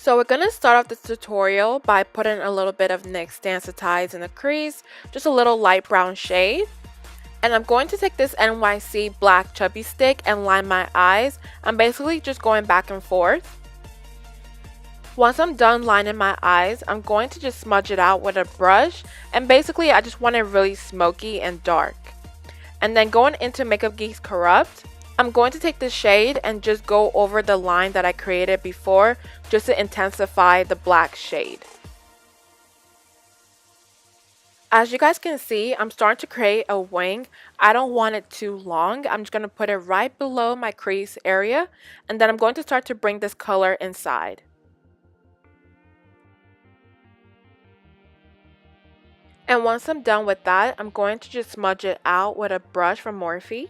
So we're going to start off this tutorial by putting a little bit of NYX TANtalizer in the crease, just a little light brown shade. And I'm going to take this NYC black chubby stick and line my eyes. I'm basically just going back and forth. Once I'm done lining my eyes, I'm going to just smudge it out with a brush, and basically I just want it really smoky and dark. And then going into Makeup Geek's Corrupt, I'm going to take this shade and just go over the line that I created before, just to intensify the black shade. As you guys can see, I'm starting to create a wing. I don't want it too long. I'm just going to put it right below my crease area, and then I'm going to start to bring this color inside. And once I'm done with that, I'm going to just smudge it out with a brush from Morphe.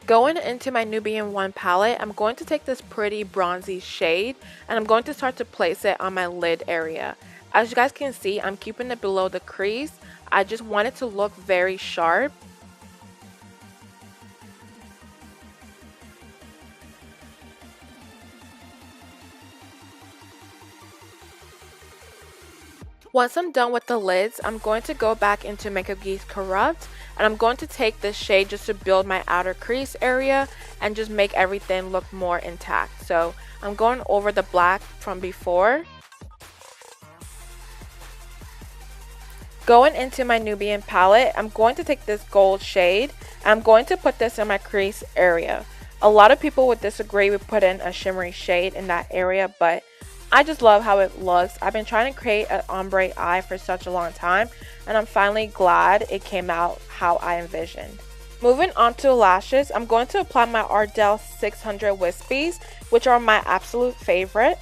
Going into my Nubian 1 palette, I'm going to take this pretty bronzy shade and I'm going to start to place it on my lid area. As you guys can see, I'm keeping it below the crease. I just want it to look very sharp. Once I'm done with the lids, I'm going to go back into Makeup Geek's Corrupt, and I'm going to take this shade just to build my outer crease area and just make everything look more intact. So I'm going over the black from before. Going into my Nubian palette, I'm going to take this gold shade. I'm going to put this in my crease area. A lot of people would disagree with putting a shimmery shade in that area, but I just love how it looks. I've been trying to create an ombre eye for such a long time, and I'm finally glad it came out how I envisioned. Moving on to lashes, I'm going to apply my Ardell 600 Wispies, which are my absolute favorite.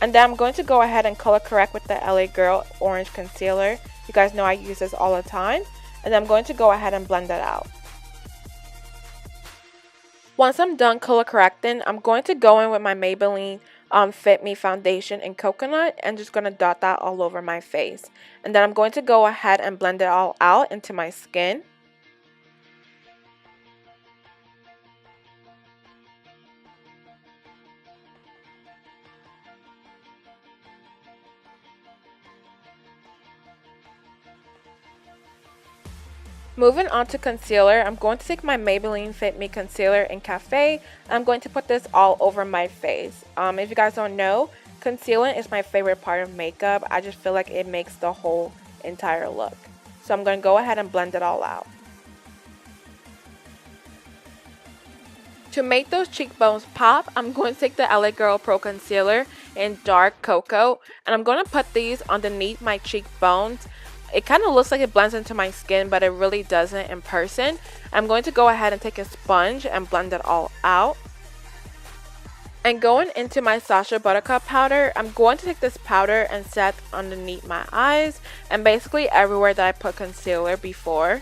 And then I'm going to go ahead and color correct with the LA Girl Orange Concealer. You guys know I use this all the time. And then I'm going to go ahead and blend it out. Once I'm done color correcting, I'm going to go in with my Maybelline Fit Me foundation in Coconut and just going to dot that all over my face. And then I'm going to go ahead and blend it all out into my skin. Moving on to concealer, I'm going to take my Maybelline Fit Me Concealer in Cafe. I'm going to put this all over my face. If you guys don't know, concealing is my favorite part of makeup. I just feel like it makes the whole entire look. So I'm going to go ahead and blend it all out. To make those cheekbones pop, I'm going to take the LA Girl Pro Concealer in Dark Coco. And I'm going to put these underneath my cheekbones. It kind of looks like it blends into my skin, but it really doesn't in person. I'm going to go ahead and take a sponge and blend it all out. And going into my Sacha Buttercup powder, I'm going to take this powder and set underneath my eyes and basically everywhere that I put concealer before.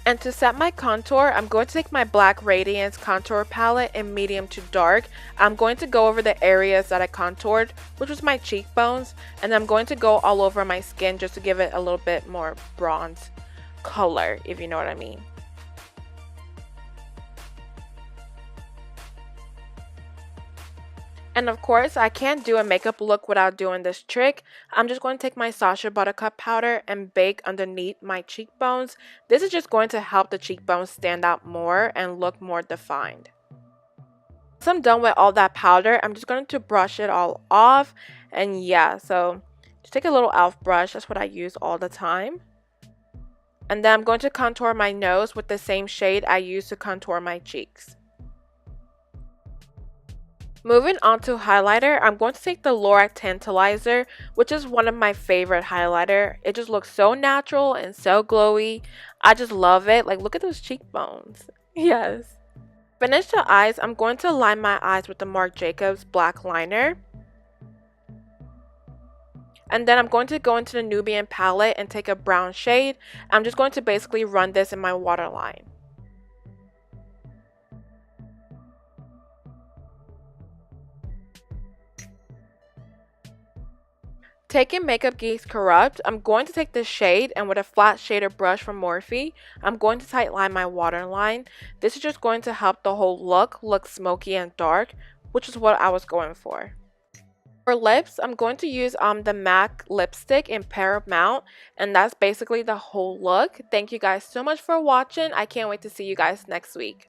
And to set my contour, I'm going to take my Black Radiance contour palette in medium to dark. I'm going to go over the areas that I contoured, which was my cheekbones, and I'm going to go all over my skin just to give it a little bit more bronze color, if you know what I mean. And of course, I can't do a makeup look without doing this trick. I'm just going to take my Sacha Buttercup powder and bake underneath my cheekbones. This is just going to help the cheekbones stand out more and look more defined. Once I'm done with all that powder, I'm just going to brush it all off. And yeah, so just take a little e.l.f. brush. That's what I use all the time. And then I'm going to contour my nose with the same shade I used to contour my cheeks. Moving on to highlighter, I'm going to take the Lorac TANtalizer, which is one of my favorite highlighter. It just looks so natural and so glowy. I just love it. Like, look at those cheekbones. Yes. Finish the eyes. I'm going to line my eyes with the Marc Jacobs black liner. And then I'm going to go into the Nubian palette and take a brown shade. I'm just going to basically run this in my waterline. Taking Makeup Geek's Corrupt, I'm going to take this shade and with a flat shader brush from Morphe, I'm going to tightline my waterline. This is just going to help the whole look smoky and dark, which is what I was going for. For lips, I'm going to use the MAC lipstick in Paramount, and that's basically the whole look. Thank you guys so much for watching. I can't wait to see you guys next week.